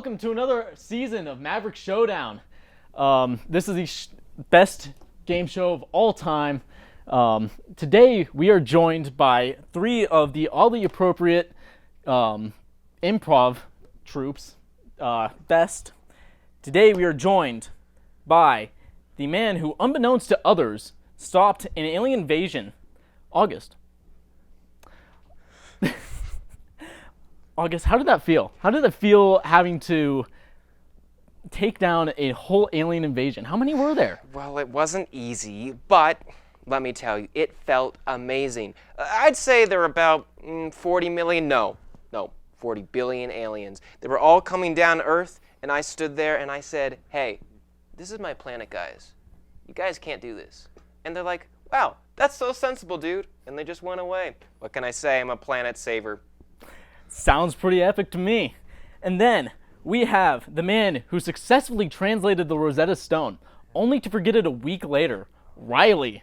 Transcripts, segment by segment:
welcome to another season of Maverick Showdown. This is the best game show of all time. Today we are joined by three of the oddly appropriate improv troops. Best. Today we are joined by the man who, unbeknownst to others, stopped an alien invasion. August. August, how did that feel? How did it feel having to take down a whole alien invasion? How many were there? Well, it wasn't easy, but let me tell you, it felt amazing. I'd say there were about 40 million, 40 billion aliens. They were all coming down to Earth, and I stood there and I said, hey, this is my planet, guys. You guys can't do this. And they're like, wow, that's so sensible, dude. And they just went away. What can I say? I'm a planet saver. Sounds pretty epic to me. And then we have the man who successfully translated the Rosetta Stone, only to forget it a week later, Riley.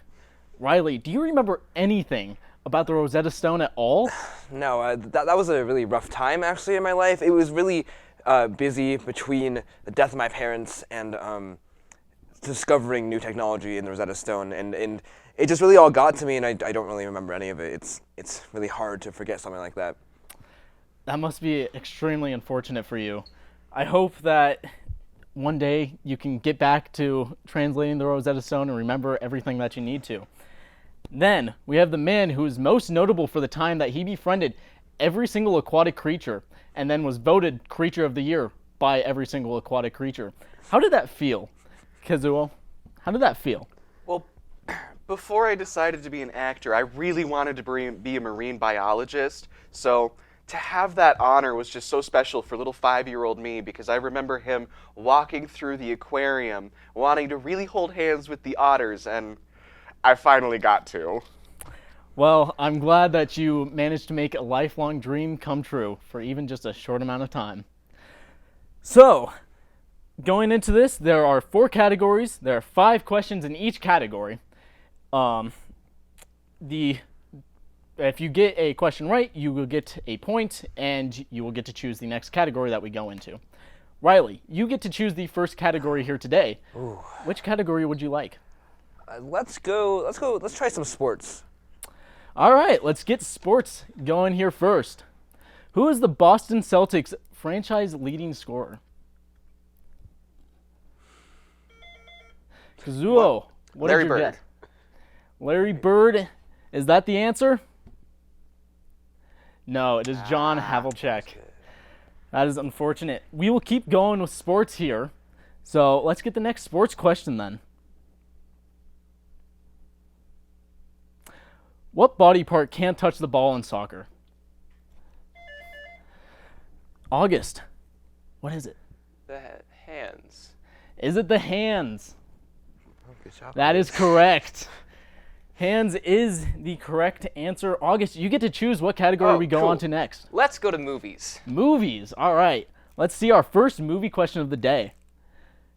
Riley, do you remember anything about the Rosetta Stone at all? No, that was a really rough time actually in my life. It was really busy between the death of my parents and discovering new technology in the Rosetta Stone, and it just really all got to me, and I don't really remember any of it. It's really hard to forget something like that. That must be extremely unfortunate for you. I hope that one day you can get back to translating the Rosetta Stone and remember everything that you need to. Then we have the man who is most notable for the time that he befriended every single aquatic creature and then was voted Creature of the Year by every single aquatic creature. How did that feel, Kazuo? How did that feel? Well, before I decided to be an actor, I really wanted to be a marine biologist. So to have that honor was just so special for little 5-year-old me, because I remember him walking through the aquarium, wanting to really hold hands with the otters, and I finally got to. Well, I'm glad that you managed to make a lifelong dream come true for even just a short amount of time. So, going into this, there are 4 categories. There are 5 questions in each category. If you get a question right, you will get a point, and you will get to choose the next category that we go into. Riley, you get to choose the first category here today. Ooh. Which category would you like? Let's try some sports. All right, let's get sports going here first. Who is the Boston Celtics franchise leading scorer? Kazuo, what Larry did you Bird. get? Larry Bird, is that the answer? No, it is John Havlicek. That is unfortunate. We will keep going with sports here. So let's get the next sports question then. What body part can't touch the ball in soccer? August, what is it? The hands. Is it the hands? Oh, good job. That is correct. Hands is the correct answer. August, you get to choose what category we go on to next. Let's go to movies. Movies. All right. Let's see our first movie question of the day.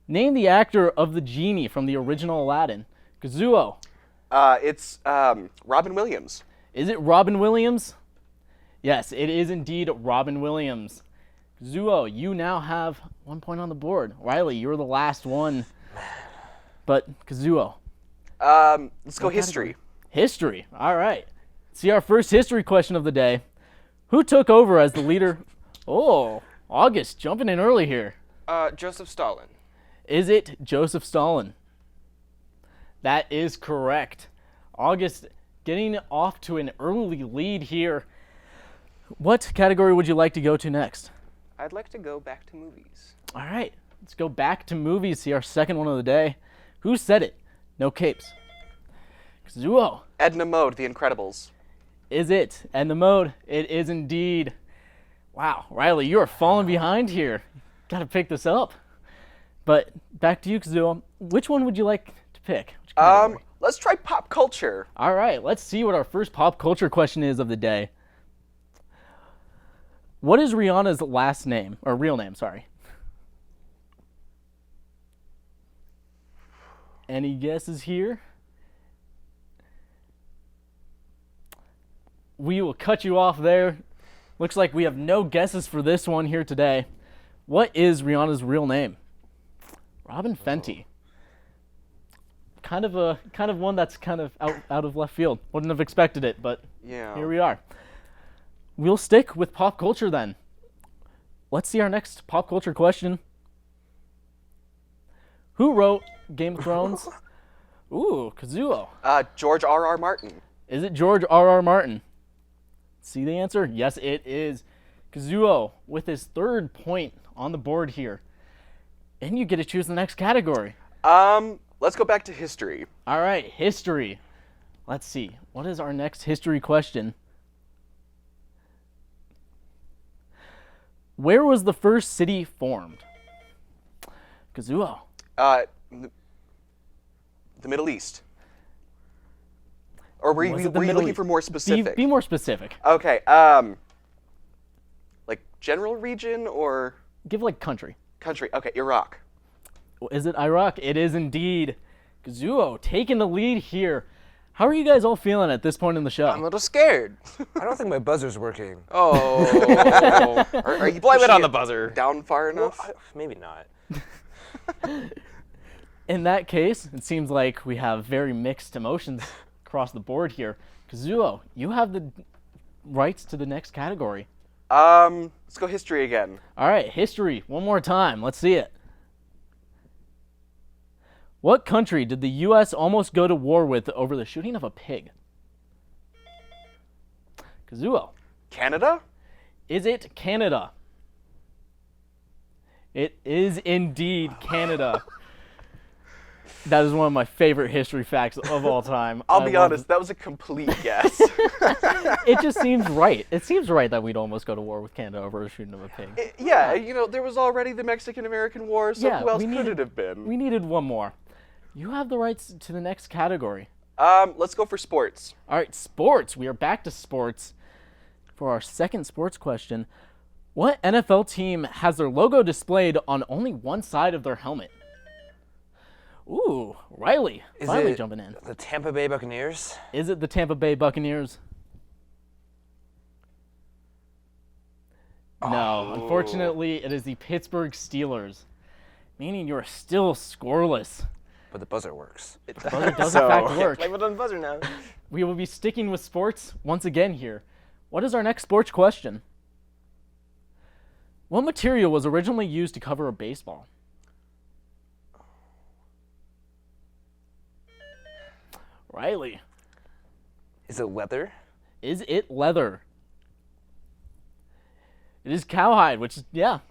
Name the actor of the genie from the original Aladdin. Kazuo. It's Robin Williams. Is it Robin Williams? Yes, it is indeed Robin Williams. Kazuo, you now have 1 point on the board. Riley, you're the last one. But Kazuo. Let's go history. History. All right. See our first history question of the day. Who took over as the leader? Oh, August, jumping in early here. Joseph Stalin. Is it Joseph Stalin? That is correct. August getting off to an early lead here. What category would you like to go to next? I'd like to go back to movies. All right. Let's go back to movies. See our second one of the day. Who said it? No capes. Kazuo. Edna Mode, The Incredibles. Is it? And the mode, it is indeed. Wow, Riley, you are falling behind here. Got to pick this up. But back to you, Kazuo. Which one would you like to pick? Which category? Let's try pop culture. All right, let's see what our first pop culture question is of the day. What is Rihanna's last name, or real name, sorry? Any guesses here? We will cut you off there. Looks like we have no guesses for this one here today. What is Rihanna's real name? Robin Fenty. Kind of one that's kind of out of left field. Wouldn't have expected it, but Yeah. here we are. We'll stick with pop culture then. Let's see our next pop culture question. Who wrote Game of Thrones? Ooh, Kazuo. George R.R. Martin. Is it George R.R. Martin? See the answer? Yes, it is. Kazuo with his 3rd point on the board here. And you get to choose the next category. Let's go back to history. All right, history. Let's see. What is our next history question? Where was the first city formed? Kazuo. The Middle East. Or were you Was it the looking Middle for more specific? Be more specific. Okay. Like general region or Give like country. country? Okay, Iraq. Is it Iraq? It is indeed. Kazuo taking the lead here. How are you guys all feeling at this point in the show? I'm a little scared. I don't think my buzzer's working. Oh. Are you Blame it pushing on the buzzer. down far enough? Maybe not. In that case, it seems like we have very mixed emotions across the board here. Kazuo, you have the rights to the next category. Let's go history again. All right, history. One more time. Let's see it. What country did the U.S. almost go to war with over the shooting of a pig? Kazuo. Canada? Is it Canada? It is indeed Canada. That is one of my favorite history facts of all time. I'll I be love honest, that was a complete guess. It just seems right. It seems right that we'd almost go to war with Canada over the shooting of a pig. Yeah, you know, there was already the Mexican-American War, so Yeah, who else we could needed- it have been? We needed one more. You have the rights to the next category. Let's go for sports. All right, sports. We are back to sports. For our second sports question, what NFL team has their logo displayed on only one side of their helmet? Ooh, Riley, Is finally it jumping in. the Tampa Bay Buccaneers? Is it the Tampa Bay Buccaneers? No, unfortunately, it is the Pittsburgh Steelers, meaning you're still scoreless. But the buzzer works. The buzzer does in fact work. Blame it on the buzzer now. We will be sticking with sports once again here. What is our next sports question? What material was originally used to cover a baseball? Riley, Is it leather? is it leather? It is cowhide, which is,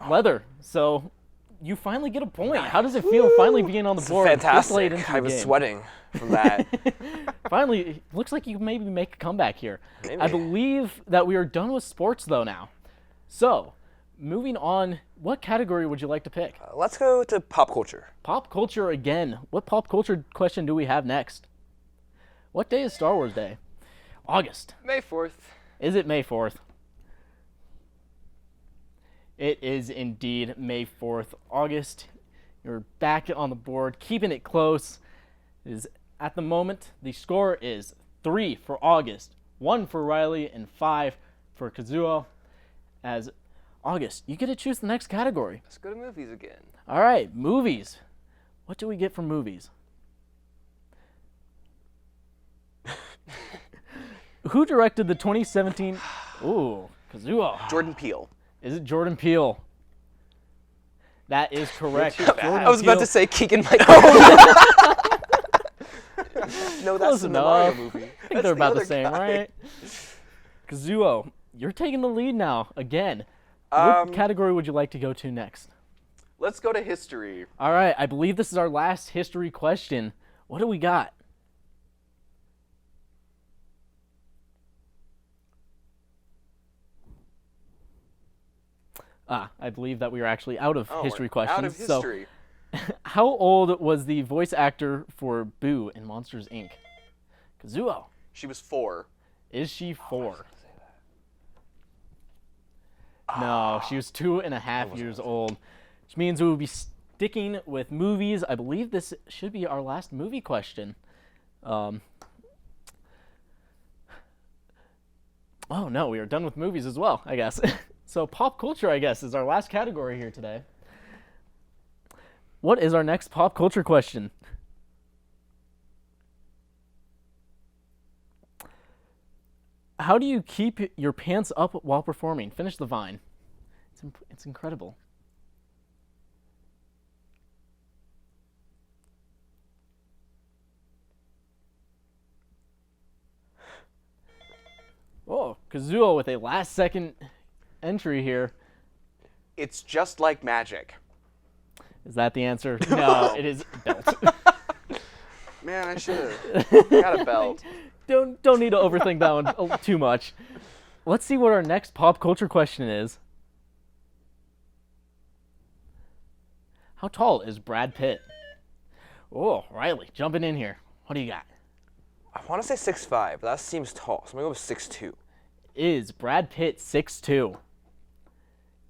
leather. So you finally get a point. How does it feel finally being on the board? this late Fantastic. into the I was game? sweating from that. Finally, it looks like you maybe make a comeback here. Maybe. I believe that we are done with sports though now. So, moving on, what category would you like to pick? Let's go to pop culture. Pop culture again. What pop culture question do we have next? What day is Star Wars Day? August. May 4th. Is it May 4th? It is indeed May 4th. August, you're back on the board, keeping it close. It is at the moment, the score is 3 for August, 1 for Riley, and 5 for Kazuo. As August, you get to choose the next category. Let's go to movies again. All right, movies. What do we get from movies? Who directed the 2017? Ooh, Kazuo. Jordan Peele. Is it Jordan Peele? That is correct. Jordan I was about Peele. to say Keegan-Michael. No, that's Close in the Mario enough. movie. I think they're about the other same, guy. right? Kazuo, you're taking the lead now again. What category would you like to go to next? Let's go to history. All right, I believe this is our last history question. What do we got? I believe that we are actually out of history we're questions. Out of history. So, how old was the voice actor for Boo in Monsters, Inc.? Kazuo, She was 4. is she 4? No, she was 2.5 years old, which means we will be sticking with movies. I believe this should be our last movie question. Oh no, we are done with movies as well, I guess. So pop culture, I guess, is our last category here today. What is our next pop culture question? How do you keep your pants up while performing? Finish the vine. It's incredible. Oh, Kazuo with a last-second entry here. It's just like magic. Is that the answer? No, it is belt. Man, I should have got a belt. Don't need to overthink that one too much. Let's see what our next pop culture question is. How tall is Brad Pitt? Oh, Riley, jumping in here. What do you got? I want to say 6'5", but that seems tall, so I'm going to go with 6'2". Is Brad Pitt 6'2"?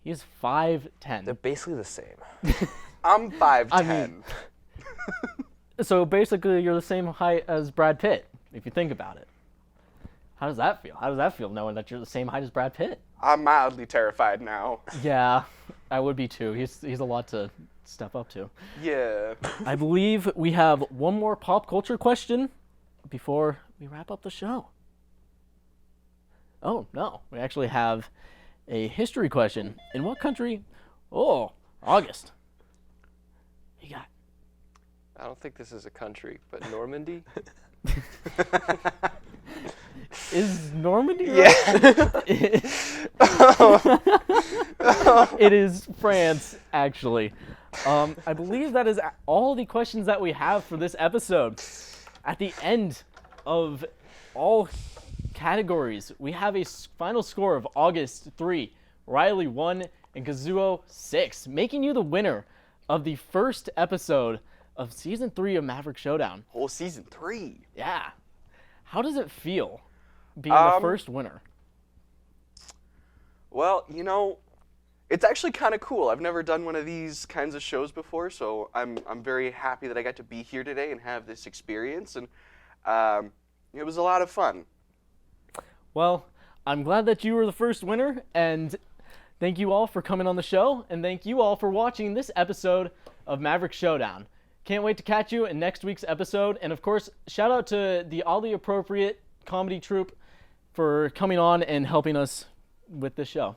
He is 5'10". They're basically the same. I'm 5'10". I mean, so basically you're the same height as Brad Pitt, if you think about it. How does that feel? How does that feel knowing that you're the same height as Brad Pitt? I'm mildly terrified now. Yeah, I would be too. He's a lot to step up to. Yeah. I believe we have one more pop culture question before we wrap up the show. Oh, no. We actually have a history question. In what country? Oh, August. What you got? I don't think this is a country, but Normandy? Is Normandy Yeah. right? It is France, actually. I believe that is all the questions that we have for this episode. At the end of all categories, we have a final score of August 3, Riley 1, and Kazuo 6, making you the winner of the first episode of Season 3 of Maverick Showdown. Whole season 3. Yeah. How does it feel being the first winner? Well, you know, it's actually kind of cool. I've never done one of these kinds of shows before, so I'm very happy that I got to be here today and have this experience, and it was a lot of fun. Well, I'm glad that you were the first winner, and thank you all for coming on the show, and thank you all for watching this episode of Maverick Showdown. Can't wait to catch you in next week's episode, and of course, shout out to the Oddly Appropriate comedy troupe for coming on and helping us with this show.